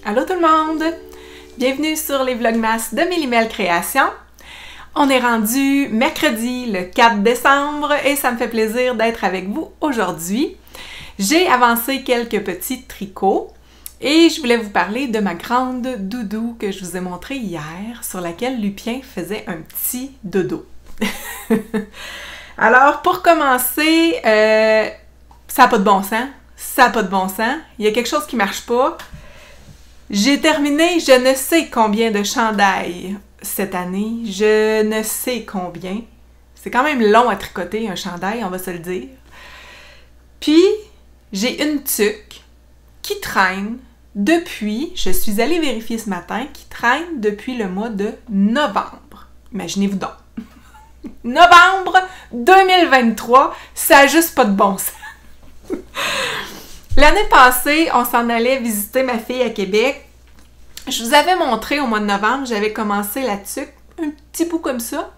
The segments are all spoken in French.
Allô tout le monde! Bienvenue sur les Vlogmas de Mélimel Création. On est rendu mercredi le 4 décembre et ça me fait plaisir d'être avec vous aujourd'hui. J'ai avancé quelques petits tricots et je voulais vous parler de ma grande doudou que je vous ai montrée hier, sur laquelle Lupien faisait un petit dodo. Alors, pour commencer, ça n'a pas de bon sens. Ça n'a pas de bon sens. Il y a quelque chose qui ne marche pas. J'ai terminé je ne sais combien de chandails cette année. Je ne sais combien. C'est quand même long à tricoter un chandail, on va se le dire. Puis, j'ai une tuque qui traîne depuis, je suis allée vérifier ce matin, qui traîne depuis le mois de novembre. Imaginez-vous donc. Novembre 2023, ça n'a juste pas de bon sens. L'année passée, on s'en allait visiter ma fille à Québec. Je vous avais montré au mois de novembre, j'avais commencé la tuque, un petit bout comme ça.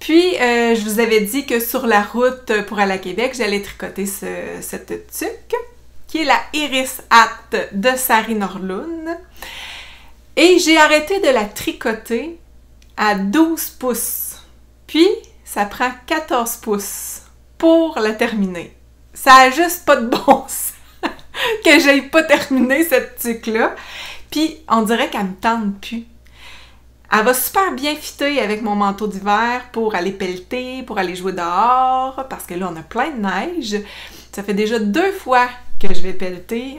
Puis, je vous avais dit que sur la route pour aller à Québec, j'allais tricoter cette tuque, qui est la Iris Hat de Sari Norlund. Et j'ai arrêté de la tricoter à 12 pouces. Puis, ça prend 14 pouces pour la terminer. Ça n'a juste pas de bon sens que j'aille pas terminé cette tuque-là. Puis, on dirait qu'elle me tente plus. Elle va super bien fitter avec mon manteau d'hiver pour aller pelleter, pour aller jouer dehors, parce que là, on a plein de neige. Ça fait déjà 2 fois que je vais pelleter,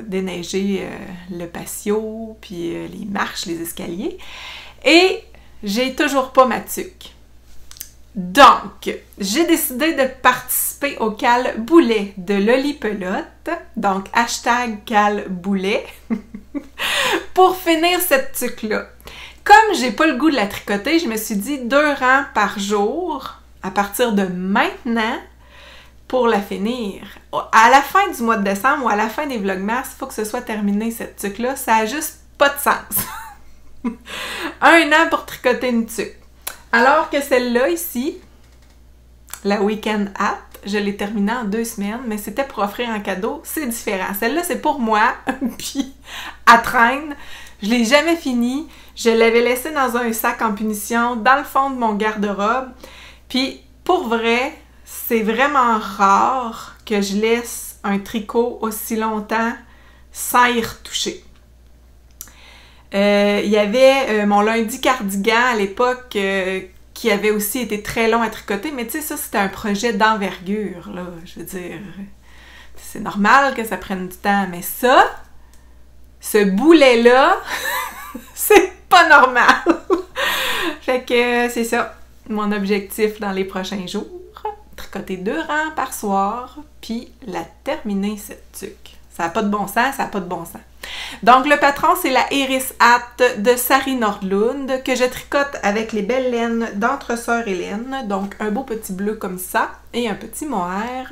déneiger le patio, puis les marches, les escaliers. Et j'ai toujours pas ma tuque. Donc, j'ai décidé de participer au Cal-Boulet de Loli-Pelote, donc hashtag Cal-Boulet, pour finir cette tuque-là. Comme j'ai pas le goût de la tricoter, je me suis dit 2 rangs par jour, à partir de maintenant, pour la finir. À la fin du mois de décembre ou à la fin des Vlogmas, il faut que ce soit terminé cette tuque-là, ça a juste pas de sens. 1 an pour tricoter une tuque. Alors que celle-là ici, la Weekend Hat, je l'ai terminée en 2 semaines, mais c'était pour offrir un cadeau, c'est différent. Celle-là, c'est pour moi, puis à traîne. Je l'ai jamais finie. Je l'avais laissée dans un sac en punition, dans le fond de mon garde-robe. Puis, pour vrai, c'est vraiment rare que je laisse un tricot aussi longtemps sans y retoucher. Il y avait mon lundi cardigan à l'époque qui avait aussi été très long à tricoter, mais tu sais, ça c'était un projet d'envergure, là, je veux dire, c'est normal que ça prenne du temps, mais ça, ce boulet-là, c'est pas normal! Fait que c'est ça, mon objectif dans les prochains jours, tricoter 2 rangs par soir, puis la terminer cette tuque. Ça n'a pas de bon sens, ça n'a pas de bon sens. Donc, le patron, c'est la Iris Hat de Sari Norlund que je tricote avec les belles laines d'Entre-Sœurs Hélène. Donc, un beau petit bleu comme ça et un petit mohair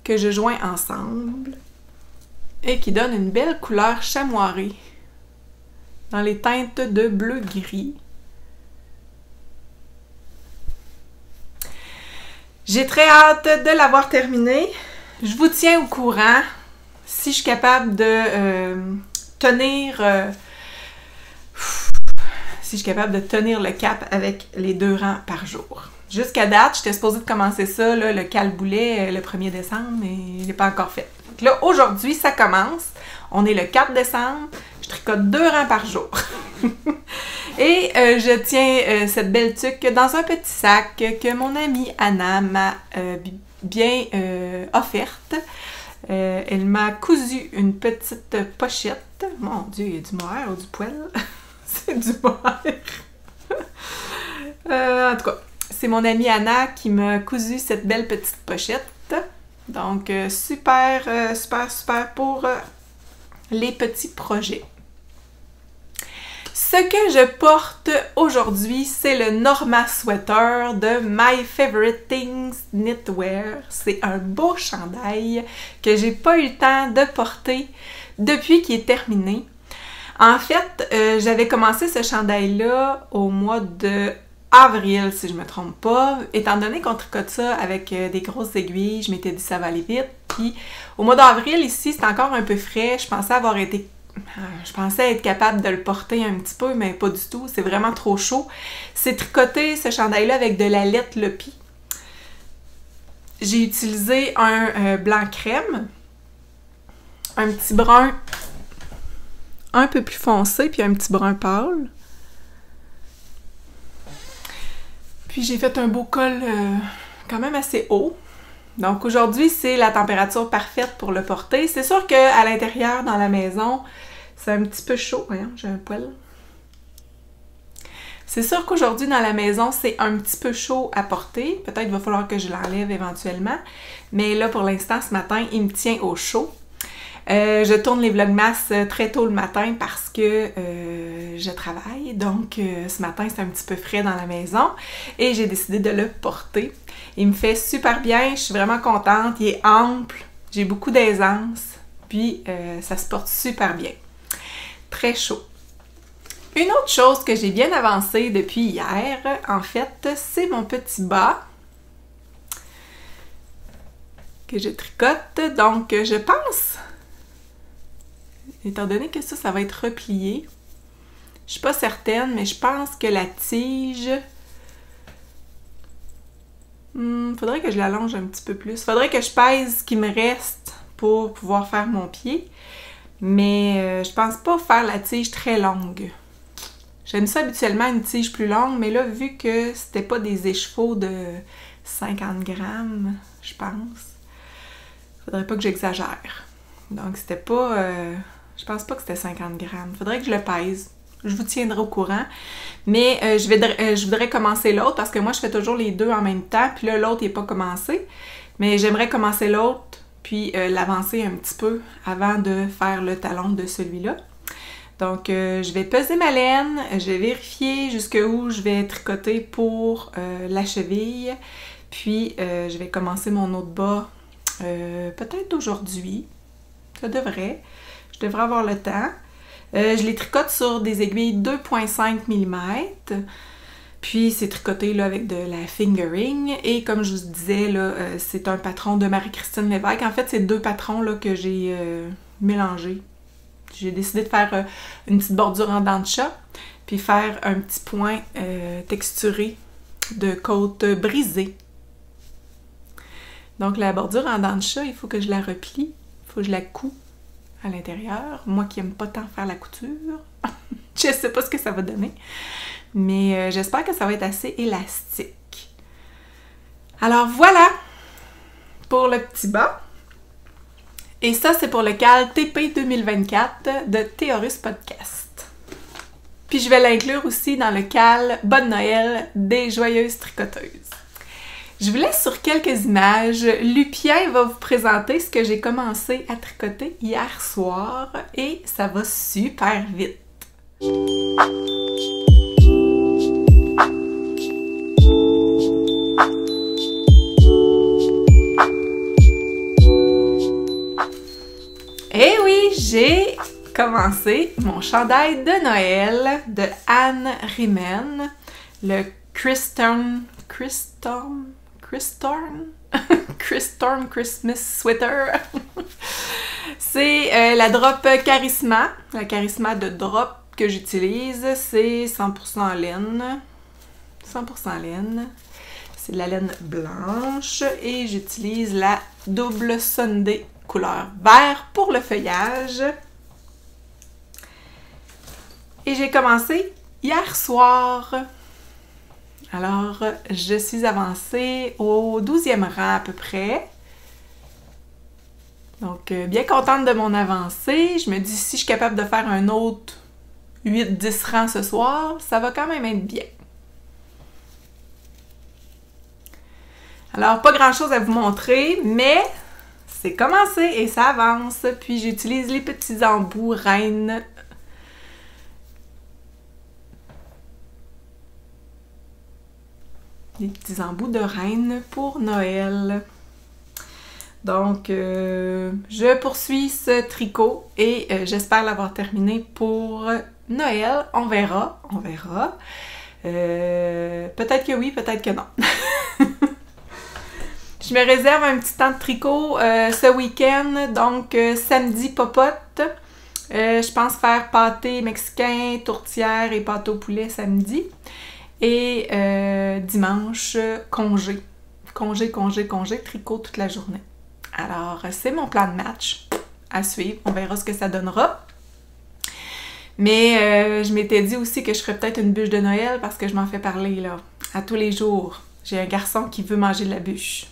que je joins ensemble et qui donne une belle couleur chamoirée dans les teintes de bleu-gris. J'ai très hâte de l'avoir terminée. Je vous tiens au courant. Si je suis capable de tenir le cap avec les 2 rangs par jour. Jusqu'à date, j'étais supposée de commencer ça, là, le Cal-Boulet, le 1er décembre, mais je l'ai pas encore fait. Donc là, aujourd'hui, ça commence. On est le 4 décembre. Je tricote 2 rangs par jour. Et je tiens cette belle tuque dans un petit sac que mon amie Anna m'a bien offerte. Elle m'a cousu une petite pochette. Mon Dieu, il y a du mohair ou du poil. C'est du mohair. En tout cas, c'est mon amie Anna qui m'a cousu cette belle petite pochette. Donc, super pour les petits projets. Ce que je porte aujourd'hui, c'est le Norma Sweater de My Favorite Things Knitwear. C'est un beau chandail que j'ai pas eu le temps de porter depuis qu'il est terminé. En fait, j'avais commencé ce chandail-là au mois de avril, si je me trompe pas. Étant donné qu'on tricote ça avec des grosses aiguilles, je m'étais dit ça va aller vite. Puis au mois d'avril, ici, c'est encore un peu frais. Je pensais avoir été Je pensais être capable de le porter un petit peu, mais pas du tout. C'est vraiment trop chaud. C'est tricoté, ce chandail-là, avec de la laine Lopi. J'ai utilisé un blanc crème, un petit brun un peu plus foncé, puis un petit brun pâle. Puis j'ai fait un beau col quand même assez haut. Donc aujourd'hui, c'est la température parfaite pour le porter. C'est sûr qu'à l'intérieur, dans la maison, c'est un petit peu chaud. Voyons, j'ai un poil. C'est sûr qu'aujourd'hui, dans la maison, c'est un petit peu chaud à porter. Peut-être qu'il va falloir que je l'enlève éventuellement. Mais là, pour l'instant, ce matin, il me tient au chaud. Je tourne les vlogmas très tôt le matin parce que je travaille. Donc, ce matin, c'est un petit peu frais dans la maison. Et j'ai décidé de le porter. Il me fait super bien. Je suis vraiment contente. Il est ample. J'ai beaucoup d'aisance. Puis, ça se porte super bien. Très chaud. Une autre chose que j'ai bien avancé depuis hier, en fait, c'est mon petit bas que je tricote. Donc, je pense, étant donné que ça va être replié, je suis pas certaine, mais je pense que la tige, faudrait que je l'allonge un petit peu plus. Faudrait que je pèse ce qui me reste pour pouvoir faire mon pied, mais je pense pas faire la tige très longue. J'aime ça habituellement une tige plus longue, mais là, vu que c'était pas des échevaux de 50 grammes, je pense, faudrait pas que j'exagère. Donc, c'était pas... je pense pas que c'était 50 grammes. Faudrait que je le pèse. Je vous tiendrai au courant. Mais je voudrais commencer l'autre parce que moi, je fais toujours les deux en même temps. Puis là, l'autre n'est pas commencé. Mais j'aimerais commencer l'autre, puis l'avancer un petit peu avant de faire le talon de celui-là. Donc, je vais peser ma laine, je vais vérifier jusqu'où je vais tricoter pour la cheville. Puis, je vais commencer mon autre bas peut-être aujourd'hui. Ça devrait. Je devrais avoir le temps. Je les tricote sur des aiguilles 2,5 mm. Puis, c'est tricoté là, avec de la fingering. Et comme je vous disais, là, c'est un patron de Marie-Christine Lévesque. En fait, c'est deux patrons là, que j'ai mélangés. J'ai décidé de faire une petite bordure en dents de chat, puis faire un petit point texturé de côte brisée. Donc la bordure en dents de chat, il faut que je la replie, il faut que je la couds à l'intérieur. Moi qui n'aime pas tant faire la couture, je sais pas ce que ça va donner, mais j'espère que ça va être assez élastique. Alors voilà pour le petit bas. Et ça, c'est pour le cal TP 2024 de Théorus Podcast. Puis je vais l'inclure aussi dans le cal Bonne Noël des Joyeuses Tricoteuses. Je vous laisse sur quelques images. Lupien va vous présenter ce que j'ai commencé à tricoter hier soir et ça va super vite. Eh oui, j'ai commencé mon chandail de Noël de Anne Riemann, le Christorm Christmas Sweater. C'est la drop Charisma, la Charisma de drop que j'utilise. C'est 100% laine. 100% laine. C'est de la laine blanche et j'utilise la double Sunday couleur vert pour le feuillage. Et j'ai commencé hier soir. Alors, je suis avancée au 12e rang à peu près. Donc, bien contente de mon avancée. Je me dis, si je suis capable de faire un autre 8-10 rangs ce soir, ça va quand même être bien. Alors, pas grand-chose à vous montrer, mais c'est commencé et ça avance. Puis, j'utilise les petits embouts reine. Les petits embouts de reine pour Noël. Donc, je poursuis ce tricot et j'espère l'avoir terminé pour Noël. On verra, on verra. Peut-être que oui, peut-être que non. Je me réserve un petit temps de tricot ce week-end, donc samedi popote. Je pense faire pâté mexicain, tourtière et pâté au poulet samedi. Et dimanche, congé. Congé, tricot toute la journée. Alors, c'est mon plan de match à suivre. On verra ce que ça donnera. Mais je m'étais dit aussi que je ferais peut-être une bûche de Noël parce que je m'en fais parler là, à tous les jours. J'ai un garçon qui veut manger de la bûche.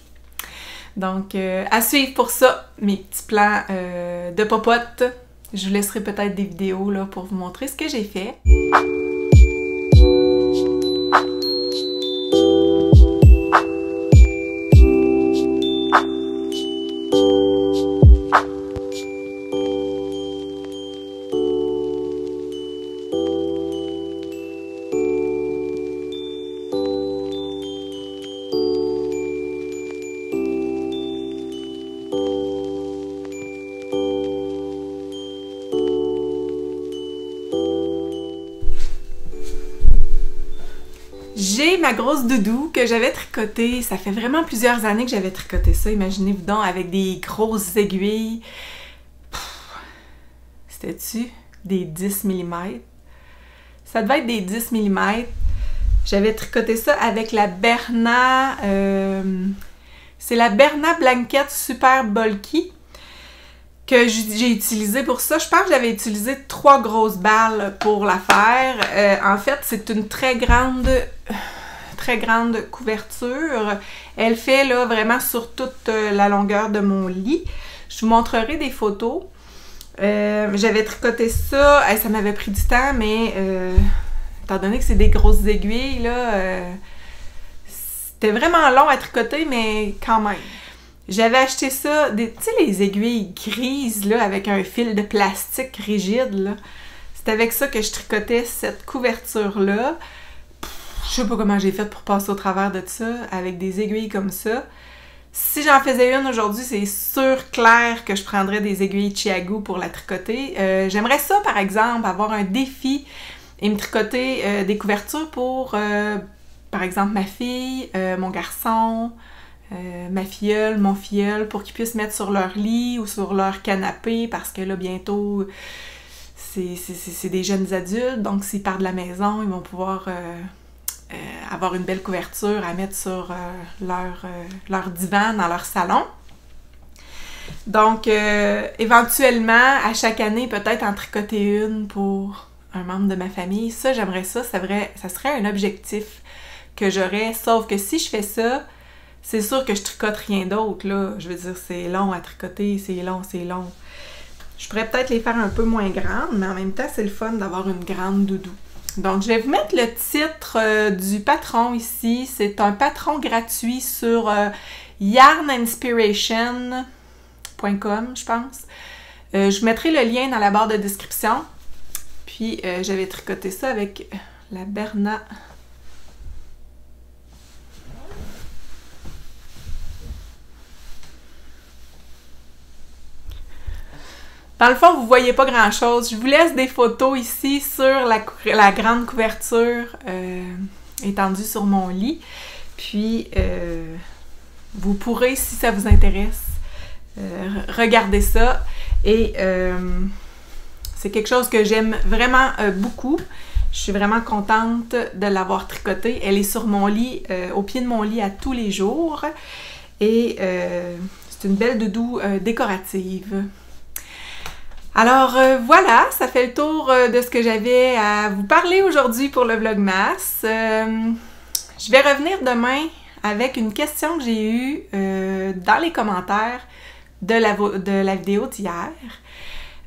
Donc, à suivre pour ça, mes petits plans de popote. Je vous laisserai peut-être des vidéos là, pour vous montrer ce que j'ai fait. J'ai ma grosse doudou que j'avais tricotée. Ça fait vraiment plusieurs années que j'avais tricoté ça. Imaginez-vous donc, avec des grosses aiguilles. C'était-tu des 10 mm? Ça devait être des 10 mm. J'avais tricoté ça avec la Berna... c'est la Berna Blanket Super Bulky que j'ai utilisé pour ça. Je pense que j'avais utilisé 3 grosses balles pour la faire. En fait, c'est une très grande couverture. Elle fait là vraiment sur toute la longueur de mon lit. Je vous montrerai des photos. J'avais tricoté ça. Ça m'avait pris du temps, mais étant donné que c'est des grosses aiguilles, là, c'était vraiment long à tricoter, mais quand même. J'avais acheté ça, tu sais, les aiguilles grises, là, avec un fil de plastique rigide, là. C'est avec ça que je tricotais cette couverture-là. Je sais pas comment j'ai fait pour passer au travers de ça, avec des aiguilles comme ça. Si j'en faisais une aujourd'hui, c'est sûr, clair, que je prendrais des aiguilles Chiagu pour la tricoter. J'aimerais ça, par exemple, avoir un défi et me tricoter des couvertures pour, par exemple, ma fille, mon garçon... ma filleule, mon filleul, pour qu'ils puissent mettre sur leur lit ou sur leur canapé, parce que là, bientôt, c'est des jeunes adultes, donc s'ils partent de la maison, ils vont pouvoir avoir une belle couverture à mettre sur leur divan dans leur salon. Donc, éventuellement, à chaque année, peut-être en tricoter une pour un membre de ma famille. Ça, j'aimerais ça, ça serait un objectif que j'aurais, sauf que si je fais ça, c'est sûr que je tricote rien d'autre, là. Je veux dire, c'est long à tricoter, c'est long. Je pourrais peut-être les faire un peu moins grandes, mais en même temps, c'est le fun d'avoir une grande doudou. Donc, je vais vous mettre le titre du patron ici. C'est un patron gratuit sur yarninspiration.com, je pense. Je vous mettrai le lien dans la barre de description. Puis, j'avais tricoté ça avec la Berna... Dans le fond, vous voyez pas grand-chose. Je vous laisse des photos ici sur la grande couverture étendue sur mon lit. Puis, vous pourrez, si ça vous intéresse, regarder ça. Et c'est quelque chose que j'aime vraiment beaucoup. Je suis vraiment contente de l'avoir tricotée. Elle est sur mon lit, au pied de mon lit à tous les jours. Et c'est une belle doudou décorative. Alors voilà, ça fait le tour de ce que j'avais à vous parler aujourd'hui pour le Vlogmas. Je vais revenir demain avec une question que j'ai eue dans les commentaires de la vidéo d'hier.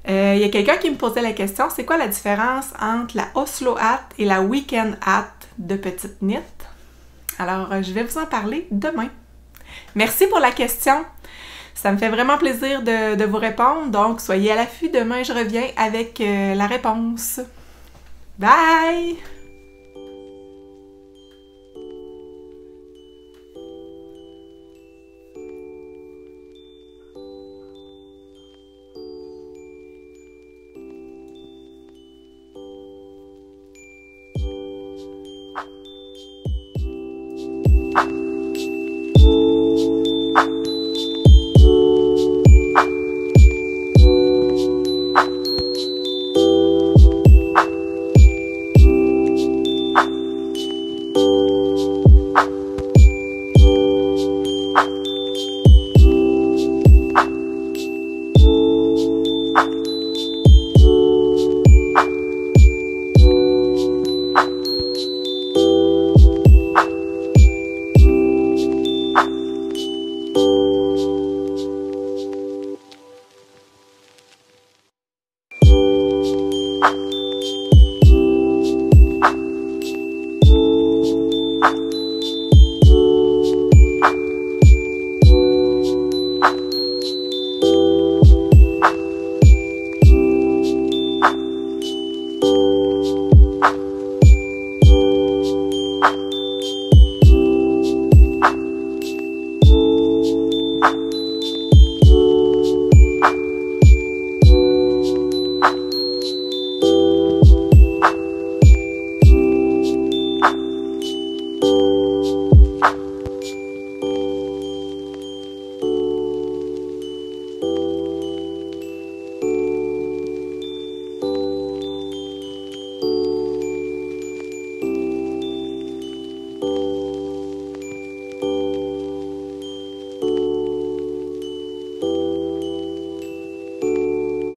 Il y a quelqu'un qui me posait la question, c'est quoi la différence entre la Oslo Hat et la Weekend Hat de Petite Knit? Alors, je vais vous en parler demain. Merci pour la question. Ça me fait vraiment plaisir de vous répondre, donc soyez à l'affût. Demain, je reviens avec la réponse. Bye!